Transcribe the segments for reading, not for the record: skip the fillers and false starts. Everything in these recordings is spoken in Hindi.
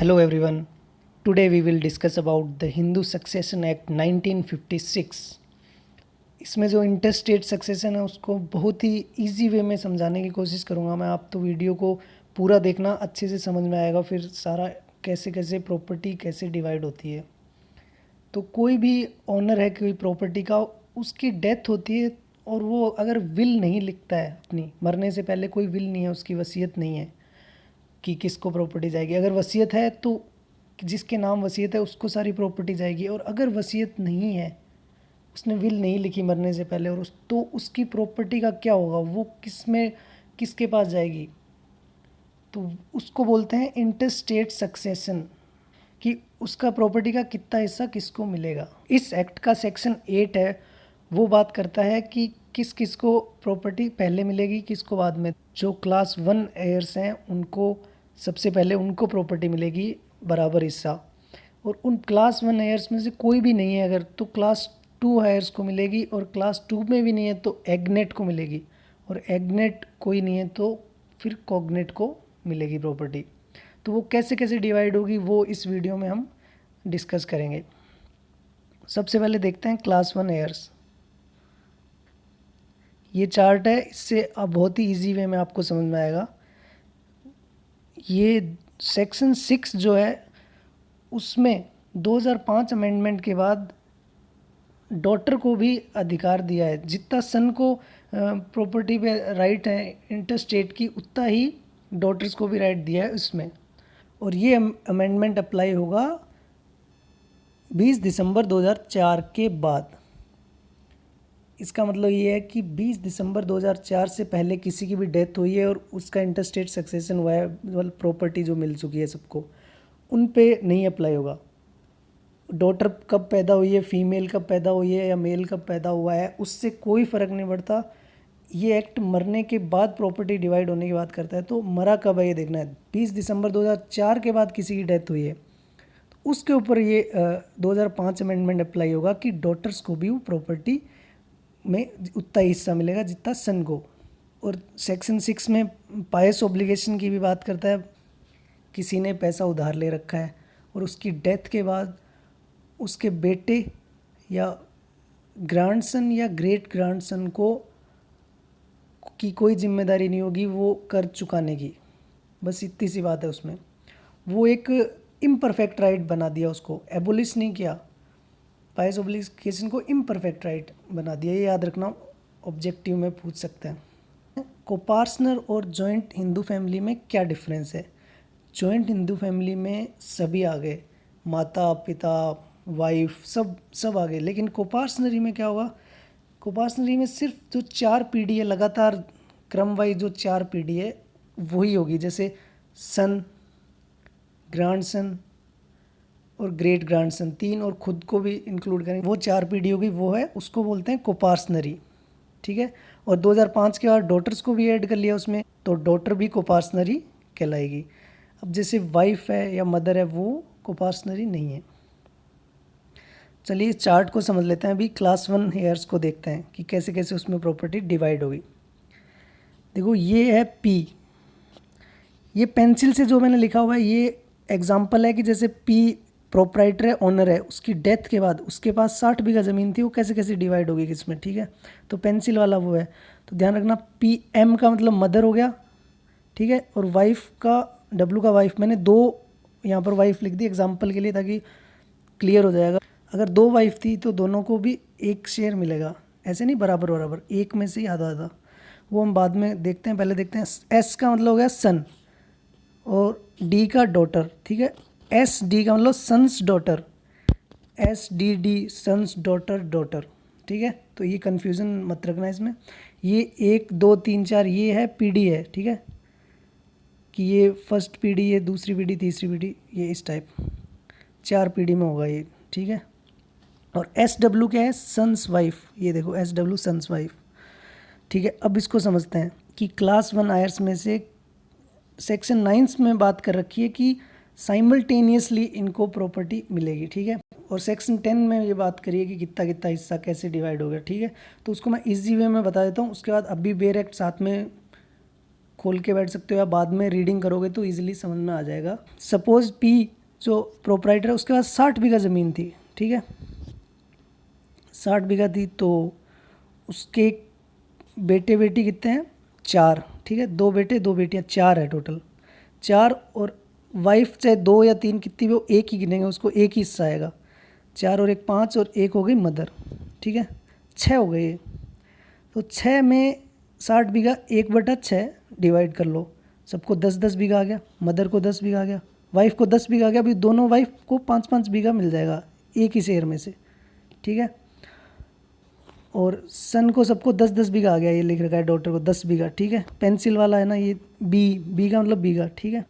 Hello everyone. Today we will discuss about the Hindu Succession Act 1956. इसमें जो इंटरस्टेट सक्सेशन है उसको बहुत ही इजी वे में समझाने की कोशिश करूँगा मैं। आप तो वीडियो को पूरा देखना, अच्छे से समझ में आएगा फिर सारा कैसे कैसे प्रॉपर्टी कैसे डिवाइड होती है। तो कोई भी ऑनर है कोई प्रॉपर्टी का, उसकी डेथ होती है और वो अगर विल नहीं लिखता है, अपनी मरने से पहले कोई विल नहीं है, उसकी वसीयत नहीं है कि किसको प्रॉपर्टी जाएगी। अगर वसीयत है तो जिसके नाम वसीयत है उसको सारी प्रॉपर्टी जाएगी, और अगर वसीयत नहीं है, उसने विल नहीं लिखी मरने से पहले, और तो उसकी प्रॉपर्टी का क्या होगा, वो किसके पास जाएगी। तो उसको बोलते हैं इंटरस्टेट सक्सेशन, कि उसका प्रॉपर्टी का कितना हिस्सा किसको मिलेगा। इस एक्ट का सेक्शन 8 है, वो बात करता है कि किस किस को प्रॉपर्टी पहले मिलेगी किसको बाद में। जो क्लास 1 एयर्स हैं उनको सबसे पहले उनको प्रॉपर्टी मिलेगी बराबर हिस्सा, और उन क्लास 1 एयर्स में से कोई भी नहीं है अगर, तो क्लास 2 एयर्स को मिलेगी, और क्लास 2 में भी नहीं है तो एग्नेट को मिलेगी, और एग्नेट कोई नहीं है तो फिर कॉग्नेट को मिलेगी प्रॉपर्टी। तो वो कैसे कैसे डिवाइड होगी वो इस वीडियो में हम डिस्कस करेंगे। सबसे पहले देखते हैं क्लास 1 एयर्स। ये चार्ट है, इससे अब बहुत ही इजी वे में आपको समझ में आएगा। ये सेक्शन 6 जो है उसमें 2005 अमेंडमेंट के बाद डॉटर को भी अधिकार दिया है। जितना सन को प्रॉपर्टी पे राइट है इंटरस्टेट की, उतना ही डॉटर्स को भी राइट दिया है उसमें। और ये अमेंडमेंट अप्लाई होगा 20 दिसंबर 2004 के बाद। इसका मतलब ये है कि 20 दिसंबर 2004 से पहले किसी की भी डेथ हुई है और उसका इंटरस्टेट सक्सेशन हुआ है, मतलब प्रॉपर्टी जो मिल चुकी है सबको, उन पे नहीं अप्लाई होगा। डॉटर कब पैदा हुई है, फीमेल कब पैदा हुई है या मेल कब पैदा हुआ है, उससे कोई फ़र्क नहीं पड़ता। ये एक्ट मरने के बाद प्रॉपर्टी डिवाइड होने की बात करता है। तो मरा कब है ये देखना है। 20 दिसंबर 2004 के बाद किसी की डेथ हुई है तो उसके ऊपर ये 2005 अमेंडमेंट अप्लाई होगा कि डॉटर्स को भी वो प्रॉपर्टी में उतना हिस्सा मिलेगा जितना सन को। और सेक्शन 6 में पायस ऑब्लिगेशन की भी बात करता है। किसी ने पैसा उधार ले रखा है और उसकी डेथ के बाद उसके बेटे या ग्रैंडसन या ग्रेट ग्रैंडसन को की कोई जिम्मेदारी नहीं होगी वो कर चुकाने की। बस इतनी सी बात है उसमें। वो एक इम्परफेक्ट राइट बना दिया, उसको एबोलिश नहीं किया। पायस ऑब्लिगेशन को इम्परफेक्ट राइट बना दिया, ये याद रखना, ऑब्जेक्टिव में पूछ सकते हैं। कोपार्सनर और जॉइंट हिंदू फैमिली में क्या डिफरेंस है। जॉइंट हिंदू फैमिली में सभी आ गए, माता पिता वाइफ सब आ गए, लेकिन कोपार्सनरी में क्या होगा। कोपार्सनरी में सिर्फ जो 4 पीढ़ी है लगातार क्रम वाइज, जो 4 पीढ़ी है वही होगी, जैसे सन, ग्रैंडसन और ग्रेट ग्रैंडसन, 3 और खुद को भी इंक्लूड करेंगे, वो 4 पीढ़ी होगी, वो है उसको बोलते हैं कोपार्सनरी। ठीक है। और 2005 के बाद डॉटर्स को भी ऐड कर लिया उसमें, तो डॉटर भी कोपार्सनरी कहलाएगी। अब जैसे वाइफ है या मदर है वो कोपार्सनरी नहीं है। चलिए इस चार्ट को समझ लेते हैं। अभी क्लास 1 हेयर्स को देखते हैं कि कैसे कैसे उसमें प्रॉपर्टी डिवाइड होगी। देखो ये है पी, ये पेंसिल से जो मैंने लिखा हुआ है ये एग्जांपल है कि जैसे पी प्रोप्राइटर है, ऑनर है, उसकी डेथ के बाद उसके पास 60 बीघा ज़मीन थी, वो कैसे कैसे डिवाइड होगी किसमें। ठीक है, तो पेंसिल वाला वो है। तो ध्यान रखना पी एम का मतलब मदर हो गया। ठीक है, और वाइफ का डब्ल्यू का वाइफ, मैंने 2 यहाँ पर वाइफ लिख दी एग्जाम्पल के लिए ताकि क्लियर हो जाएगा। अगर 2 वाइफ थी तो दोनों को भी एक शेयर मिलेगा, ऐसे नहीं बराबर बराबर, एक में से ही आधा आधा, वो हम बाद में देखते हैं। पहले देखते हैं एस का मतलब हो गया सन और डी का डॉटर। ठीक है, एस डी का मतलब sons daughter, S D D sons daughter daughter. ठीक है, तो ये कन्फ्यूज़न मत रखना इसमें। ये 1 2 3 4 ये है पीढ़ी है। ठीक है, कि ये फर्स्ट पीढ़ी, ये दूसरी पीढ़ी, तीसरी पीढ़ी, ये इस टाइप 4 पीढ़ी में होगा ये। ठीक है, और एस डब्ल्यू क्या है, सन्स वाइफ, ये देखो एस डब्ल्यू सन्स वाइफ। ठीक है, अब इसको समझते हैं कि क्लास 1 आयर्स में से सेक्शन 9 में बात कर रखी है कि साइमल्टेनियसली इनको प्रॉपर्टी मिलेगी। ठीक है, और सेक्शन 10 में ये बात करिए कि कितना कितना हिस्सा कैसे डिवाइड हो गया। ठीक है, तो उसको मैं इजी वे में बता देता हूँ, उसके बाद अभी बेर एक्ट साथ में खोल के बैठ सकते हो या बाद में रीडिंग करोगे तो इजीली समझ में आ जाएगा। सपोज पी जो प्रोपराइटर है उसके पास 60 बीघा ज़मीन थी, ठीक है, 60 बीघा थी, तो उसके बेटे बेटी कितने हैं, 4, ठीक है, 2 बेटे 2 बेटियां, 4 है टोटल, 4, और वाइफ चाहे 2 या 3 कितनी भी हो एक ही गिनेंगे, उसको एक ही हिस्सा आएगा, 4 और 1 5, और 1 हो गई मदर, ठीक है, 6 हो गए। तो 6 में 60 बीघा 1/6 डिवाइड कर लो, सबको 10-10 बीघा आ गया, मदर को 10 बीघा आ गया, वाइफ को 10 बीघा आ गया। अभी दोनों वाइफ को 5-5 बीघा मिल जाएगा एक ही शेयर में से, ठीक है, और सन को सबको 10-10 बीघा आ गया, ये लिख रखा है डॉटर को 10 बीघा, ठीक है, पेंसिल वाला है ना ये, बी का मतलब बीघा, ठीक है।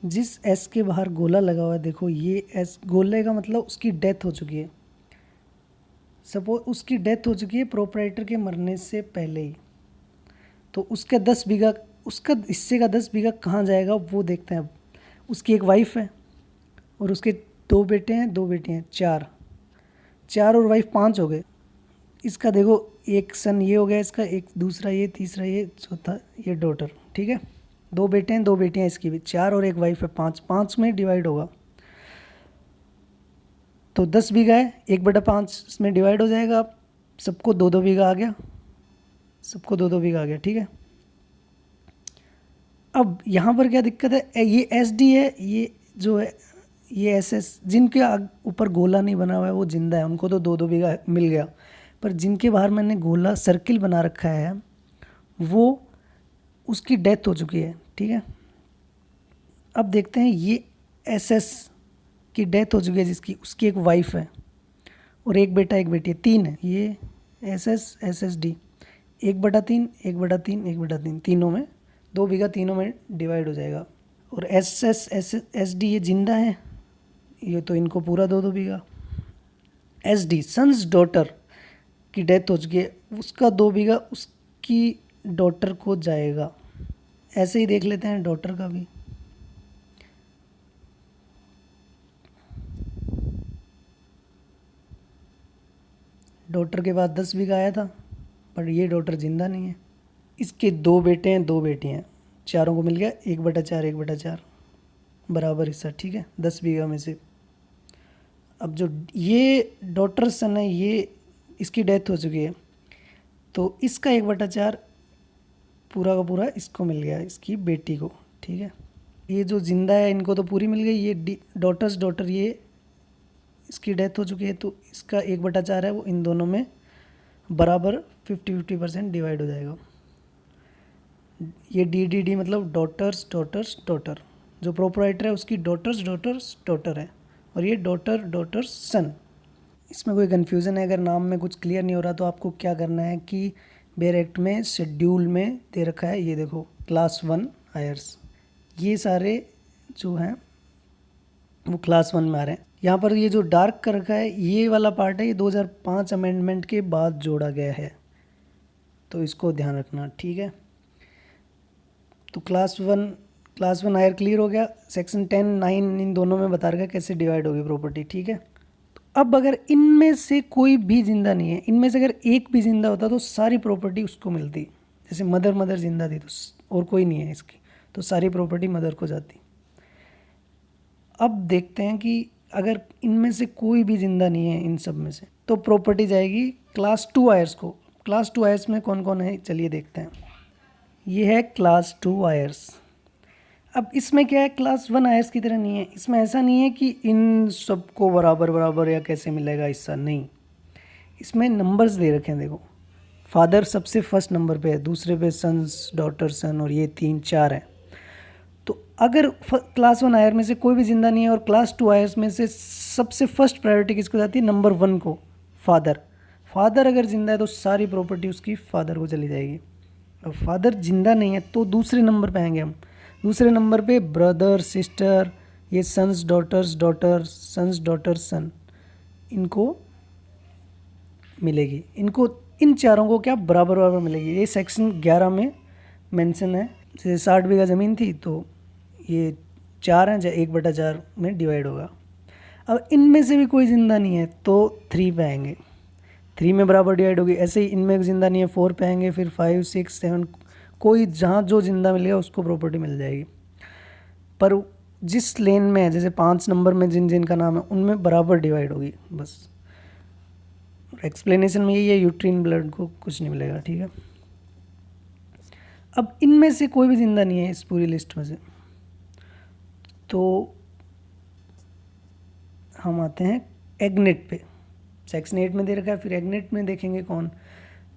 जिस एस के बाहर गोला लगा हुआ है, देखो ये एस, गोले का मतलब उसकी डेथ हो चुकी है, सपोज उसकी डेथ हो चुकी है प्रोपराइटर के मरने से पहले ही, तो उसका 10 बीघा, उसका हिस्से का 10 बीघा कहाँ जाएगा वो देखते हैं। अब उसकी एक वाइफ है और उसके 2 बेटे हैं 2 बेटियाँ हैं, 4 और वाइफ 5 हो गए। इसका देखो एक सन ये हो गया इसका, एक दूसरा ये, तीसरा ये, चौथा ये डॉटर, ठीक है, 2 बेटे हैं 2 बेटियाँ इसकी भी, 4 और एक वाइफ है, 5 में डिवाइड होगा तो 10 बीघा है, 1/5 इसमें डिवाइड हो जाएगा, सबको 2-2 बीघा आ गया, सबको 2-2 बीघा आ गया, ठीक है। अब यहाँ पर क्या दिक्कत है, ये एस डी है, ये जो है ये एस एस, जिनके ऊपर गोला नहीं बना हुआ है वो जिंदा है, उनको तो 2-2 बीघा मिल गया, पर जिनके बाहर मैंने गोला सर्किल बना रखा है वो उसकी डेथ हो चुकी है, ठीक है। अब देखते हैं ये एस एस की डेथ हो चुकी है जिसकी, उसकी एक वाइफ है और एक बेटा एक बेटी है, 3 है, ये एस एस डी 1/3 1/3 1/3, तीनों में 2 बीघा, तीनों में डिवाइड हो जाएगा। और एस डी ये जिंदा है, ये तो इनको पूरा 2-2 बीघा। एस डी सन्स डॉटर की डेथ हो चुकी है, उसका 2 बीघा उसकी डॉटर को जाएगा। ऐसे ही देख लेते हैं डॉटर का भी, डॉटर के पास 10 बीघा आया था पर ये डॉटर जिंदा नहीं है, इसके 2 बेटे हैं 2 बेटियां हैं, चारों को मिल गया 1/4 1/4 बराबर हिस्सा, ठीक है, 10 बीघा में से। अब जो ये डॉटर सन है ये, इसकी डेथ हो चुकी है तो इसका 1/4 पूरा का पूरा इसको मिल गया, इसकी बेटी को, ठीक है। ये जो जिंदा है इनको तो पूरी मिल गई, ये डॉटर ये इसकी डेथ हो चुकी है तो इसका 1/4 है वो इन दोनों में बराबर 50-50% डिवाइड हो जाएगा। ये डी मतलब डॉटर्स डॉटर्स डॉटर, जो प्रोपराइटर है उसकी डॉटर्स डॉटर्स डॉटर है, और ये डॉटर्स सन। इसमें कोई कन्फ्यूज़न है, अगर नाम में कुछ क्लियर नहीं हो रहा तो आपको क्या करना है कि बेयर एक्ट में शेड्यूल में दे रखा है, ये देखो क्लास 1 आयर्स, ये सारे जो हैं वो क्लास 1 में आ रहे हैं। यहाँ पर ये जो डार्क कर रखा है ये वाला पार्ट है, ये 2005 अमेंडमेंट के बाद जोड़ा गया है, तो इसको ध्यान रखना, ठीक है। तो क्लास वन हायर क्लियर हो गया। सेक्शन 10(9) इन दोनों में बता रखा है कैसे डिवाइड होगी प्रॉपर्टी, ठीक है। तो अब अगर इनमें से कोई भी जिंदा नहीं है, इनमें से अगर एक भी जिंदा होता तो सारी प्रॉपर्टी उसको मिलती, जैसे मदर जिंदा थी तो और कोई नहीं है इसकी, तो सारी प्रॉपर्टी मदर को जाती। अब देखते हैं कि अगर इनमें से कोई भी ज़िंदा नहीं है इन सब में से, तो प्रॉपर्टी जाएगी क्लास 2 आयर्स को। क्लास 2 आयर्स में कौन कौन है चलिए देखते हैं। ये है क्लास 2 आयर्स। अब इसमें क्या है, क्लास 1 आयर्स की तरह नहीं है, इसमें ऐसा नहीं है कि इन सबको बराबर बराबर या कैसे मिलेगा हिस्सा, नहीं, इसमें नंबर्स दे रखे हैं। देखो फादर सबसे फर्स्ट नंबर पे है, दूसरे पे सन्स डॉटर सन, और ये 3 4 है। तो अगर क्लास 1 आयर में से कोई भी ज़िंदा नहीं है और क्लास 2 आयर्स में से सबसे फर्स्ट प्रायोरिटी किसको जाती है, नंबर 1 को, फादर अगर ज़िंदा है तो सारी प्रॉपर्टी उसकी फादर को चली जाएगी। अब फादर ज़िंदा नहीं है तो दूसरे नंबर पे आएंगे हम, दूसरे नंबर पे ब्रदर सिस्टर, ये sons daughters daughter, sons daughter son, इनको मिलेगी, इनको इन चारों को क्या बराबर बराबर मिलेगी। ये सेक्शन 11 में मेंशन है। जैसे 60 बीघा ज़मीन थी तो ये 4 हैं, चाहे 1/4 में डिवाइड होगा। अब इनमें से भी कोई ज़िंदा नहीं है तो 3 पे आएंगे, 3 में बराबर डिवाइड होगी। ऐसे ही इनमें जिंदा नहीं है, 4 पे आएंगे, फिर 5 6 7, कोई जहाँ जो जिंदा मिलेगा उसको प्रॉपर्टी मिल जाएगी। पर जिस लेन में है, जैसे 5 नंबर में जिन जिन का नाम है उनमें बराबर डिवाइड होगी। बस एक्सप्लेनेशन में यही है, यूट्रिन ब्लड को कुछ नहीं मिलेगा, ठीक है। अब इनमें से कोई भी जिंदा नहीं है इस पूरी लिस्ट में से, तो हम आते हैं एग्नेट पे। सेक्शन 8 में दे रखा है, फिर एग्नेट में देखेंगे कौन।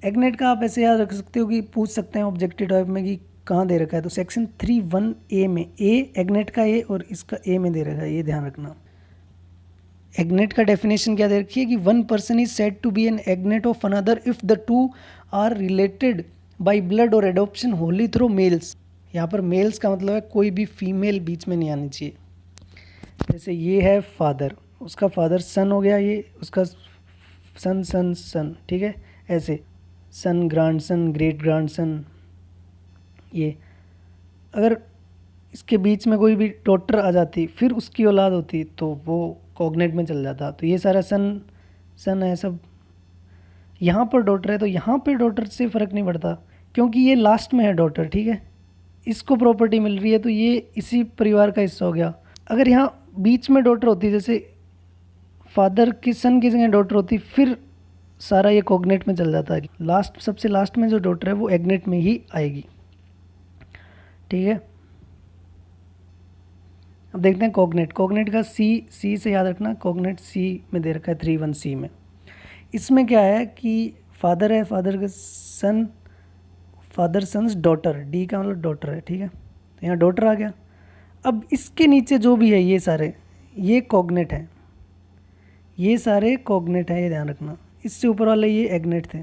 एग्नेट का आप ऐसे याद रख सकते हो कि पूछ सकते हैं ऑब्जेक्टिव टाइप में कि कहाँ दे रखा है, तो सेक्शन 3(1)(a) में, ए एग्नेट का ए और इसका ए में दे रखा है, ये ध्यान रखना। एग्नेट का डेफिनेशन क्या दे रखी है कि 1 person is said to be an agnate of another if the two are related by blood और एडॉप्शन होली थ्रू मेल्स। यहाँ पर मेल्स का मतलब है कोई भी फीमेल बीच में नहीं आनी चाहिए। जैसे ये है फादर, उसका फादर सन हो गया, ये उसका सन सन सन, ठीक है। ऐसे सन, ग्रैंडसन, ग्रेट ग्रैंडसन। ये अगर इसके बीच में कोई भी डॉटर आ जाती फिर उसकी औलाद होती तो वो कॉग्नेट में चल जाता। तो ये सारा सन सन है सब। यहाँ पर डॉटर है तो यहाँ पे डॉटर से फ़र्क नहीं पड़ता क्योंकि ये लास्ट में है डॉटर, ठीक है। इसको प्रॉपर्टी मिल रही है तो ये इसी परिवार का हिस्सा हो गया। अगर यहाँ बीच में डॉटर होती, जैसे फादर की सन की जगह डॉटर होती, फिर सारा ये कॉग्नेट में चल जाता है। लास्ट, सबसे लास्ट में जो डॉटर है वो एग्नेट में ही आएगी, ठीक है। अब देखते हैं कॉग्नेट। कॉग्नेट का सी से याद रखना, कॉग्नेट सी में दे रखा है 3(1)(c) में। इसमें क्या है कि फादर है, फादर का सन, फादर सन्स डॉटर, डी का मतलब डॉटर है, ठीक है। तो यहाँ डॉटर आ गया। अब इसके नीचे जो भी है ये सारे, ये कॉग्नेट है, ये सारे कॉग्नेट है, ये ध्यान रखना। इससे ऊपर वाले ये एग्नेट थे,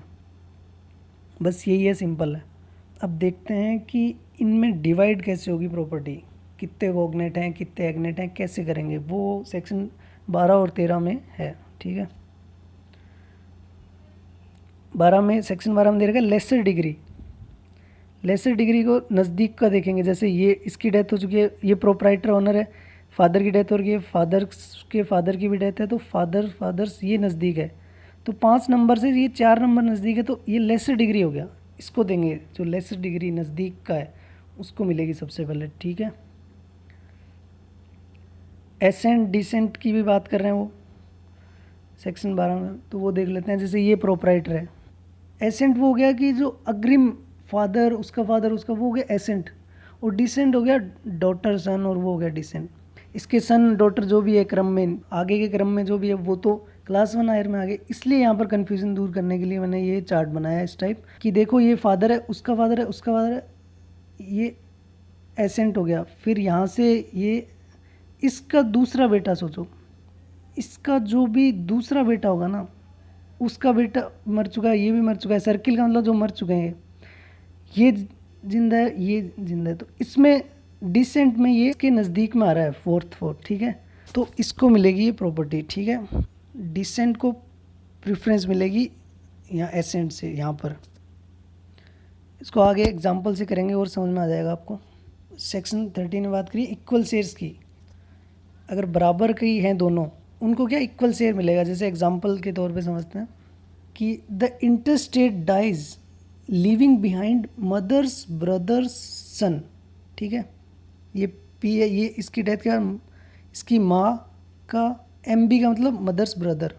बस यही है, सिंपल है। अब देखते हैं कि इनमें डिवाइड कैसे होगी प्रॉपर्टी, कितने कॉग्नेट हैं, कितने एग्नेट हैं, कैसे करेंगे, वो सेक्शन 12 और 13 में है, ठीक है। 12 में, सेक्शन 12 में दे रखा है लेसर डिग्री। लेसर डिग्री को नज़दीक का देखेंगे। जैसे ये, इसकी डेथ हो चुकी है, ये प्रोप्राइटर ऑनर है, फादर की डेथ हो रही है, फादर के फादर की भी डेथ है, तो फादर्स ये नज़दीक है, तो 5 नंबर से ये 4 नंबर नज़दीक है, तो ये लेसर डिग्री हो गया। इसको देंगे, जो लेसर डिग्री नज़दीक का है उसको मिलेगी सबसे पहले, ठीक है। एसेंट डिसेंट की भी बात कर रहे हैं वो सेक्शन 12 में, तो वो देख लेते हैं। जैसे ये प्रोप्राइटर है, एसेंट वो हो गया कि जो अग्रिम फादर, उसका फादर, उसका, वो हो गया एसेंट। और डिसेंट हो गया डॉटर सन, और वो हो गया डिसेंट। इसके सन डॉटर जो भी है क्रम में, आगे के क्रम में जो भी है, वो तो क्लास 1 हायर में आगे। इसलिए यहाँ पर कन्फ्यूज़न दूर करने के लिए मैंने ये चार्ट बनाया इस टाइप कि देखो ये फादर है, उसका फादर है, उसका फादर है, ये एसेंट हो गया। फिर यहाँ से ये इसका दूसरा बेटा, सोचो इसका जो भी दूसरा बेटा होगा ना, उसका बेटा मर चुका है, ये भी मर चुका है। सर्किल का मतलब जो मर चुके हैं, ये जिंदा है, ये जिंदा है, तो इसमें डिसेंट में ये इसके नज़दीक में आ रहा है, फोर्थ, ठीक है। तो इसको मिलेगी ये प्रॉपर्टी, ठीक है। डिसेंट को प्रेफरेंस मिलेगी यहाँ एसेंट से, यहाँ पर। इसको आगे एग्जांपल से करेंगे और समझ में आ जाएगा आपको। सेक्शन 13 में बात करिए इक्वल शेयर्स की। अगर बराबर की हैं दोनों, उनको क्या इक्वल शेयर मिलेगा। जैसे एग्जांपल के तौर पे समझते हैं कि the intestate dies leaving behind mother's brother's son, ठीक है। ये पी है, ये इसकी डेथ का, इसकी माँ का, एम बी का मतलब मदर्स ब्रदर,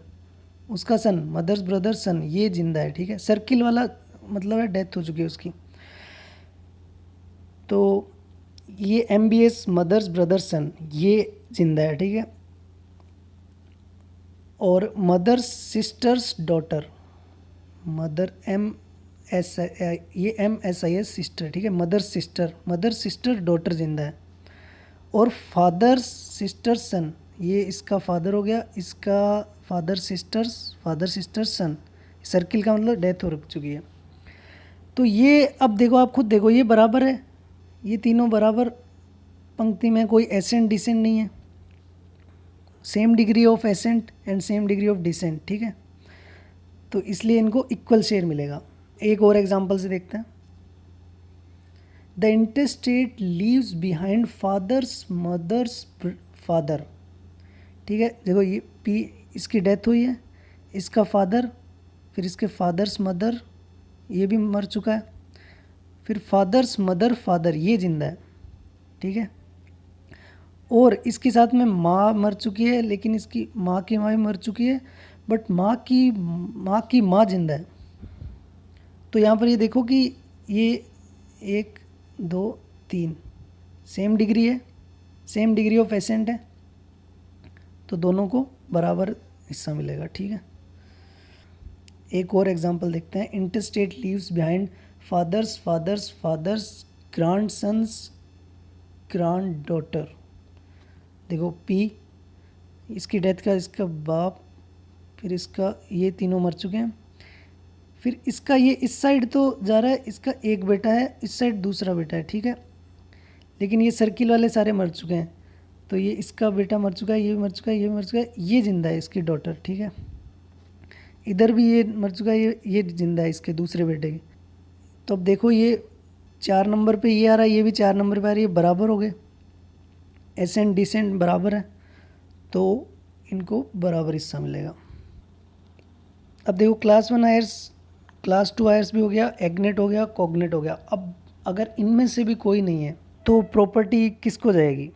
उसका सन, मदर्स ब्रदर सन, ये जिंदा है, ठीक है। सर्किल वाला मतलब है डेथ हो चुकी है उसकी। तो ये M B S mother's brother son, ये जिंदा है, ठीक है। और mother sister's daughter, mother M S I, ये M S I S sister, ठीक है। मदर सिस्टर डॉटर जिंदा है। और फादर सिस्टर सन, ये इसका फादर हो गया, इसका फादर सिस्टर सन। सर्किल का मतलब डेथ हो चुकी है। तो ये अब देखो, आप खुद देखो, ये बराबर है, ये तीनों बराबर पंक्ति में, कोई एसेंट डिसेंट नहीं है। Same degree of ascent and same degree of descent, ठीक है। तो इसलिए इनको इक्वल शेयर मिलेगा। एक और एग्जांपल से देखते हैं। The intestate leaves behind father's mother's father, ठीक है। देखो ये पी, इसकी डेथ हुई है, इसका फादर, फिर इसके फादर्स मदर, ये भी मर चुका है। फिर फादर्स मदर फादर, ये जिंदा है, ठीक है। और इसके साथ में माँ मर चुकी है, लेकिन इसकी माँ की माँ भी मर चुकी है, बट माँ की माँ जिंदा है। तो यहाँ पर ये देखो कि ये 1 2 3 सेम डिग्री है, सेम डिग्री ऑफ एसेंट है, तो दोनों को बराबर हिस्सा मिलेगा, ठीक है। एक और एग्जांपल देखते हैं। Intestate leaves behind father's father's father's grandsons granddaughter. देखो पी, इसकी डेथ का इसका बाप, फिर इसका, ये तीनों मर चुके हैं। फिर इसका ये इस साइड तो जा रहा है, इसका एक बेटा है, इस साइड दूसरा बेटा है, ठीक है। लेकिन ये सर्किल वाले सारे मर चुके हैं, तो ये इसका बेटा मर चुका है, ये भी मर चुका है, ये भी मर चुका है, ये जिंदा है इसकी डॉटर, ठीक है। इधर भी ये मर चुका है, ये जिंदा है इसके दूसरे बेटे की। तो अब देखो ये 4 नंबर पे ये आ रहा है, ये भी 4 नंबर पे आ रही है, बराबर हो गए, एसेंट डिसेंट बराबर है, तो इनको बराबर हिस्सा मिलेगा। अब देखो क्लास 1 आयर्स, क्लास 2 आयर्स भी हो गया, एग्नेट हो गया, कॉग्नेट हो गया। अब अगर इनमें से भी कोई नहीं है तो प्रॉपर्टी किसको जाएगी?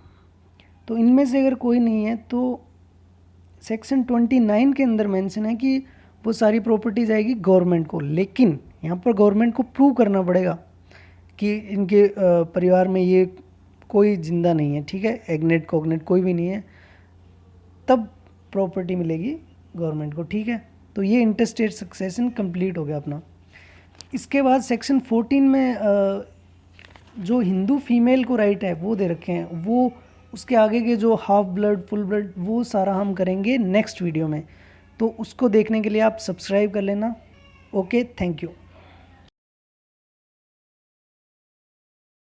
तो इनमें से अगर कोई नहीं है तो सेक्शन 29 के अंदर मेंशन है कि वो सारी प्रॉपर्टी जाएगी गवर्नमेंट को। लेकिन यहाँ पर गवर्नमेंट को प्रूव करना पड़ेगा कि इनके परिवार में ये कोई जिंदा नहीं है, ठीक है, एग्नेट कॉग्नेट कोई भी नहीं है, तब प्रॉपर्टी मिलेगी गवर्नमेंट को, ठीक है। तो ये इंटरस्टेट सक्सेशन कंप्लीट हो गया अपना। इसके बाद सेक्शन 14 में जो हिंदू फीमेल को राइट है वो दे रखे हैं, वो उसके आगे के जो हाफ ब्लड फुल ब्लड वो सारा हम करेंगे नेक्स्ट वीडियो में, तो उसको देखने के लिए आप सब्सक्राइब कर लेना। Okay, thank you.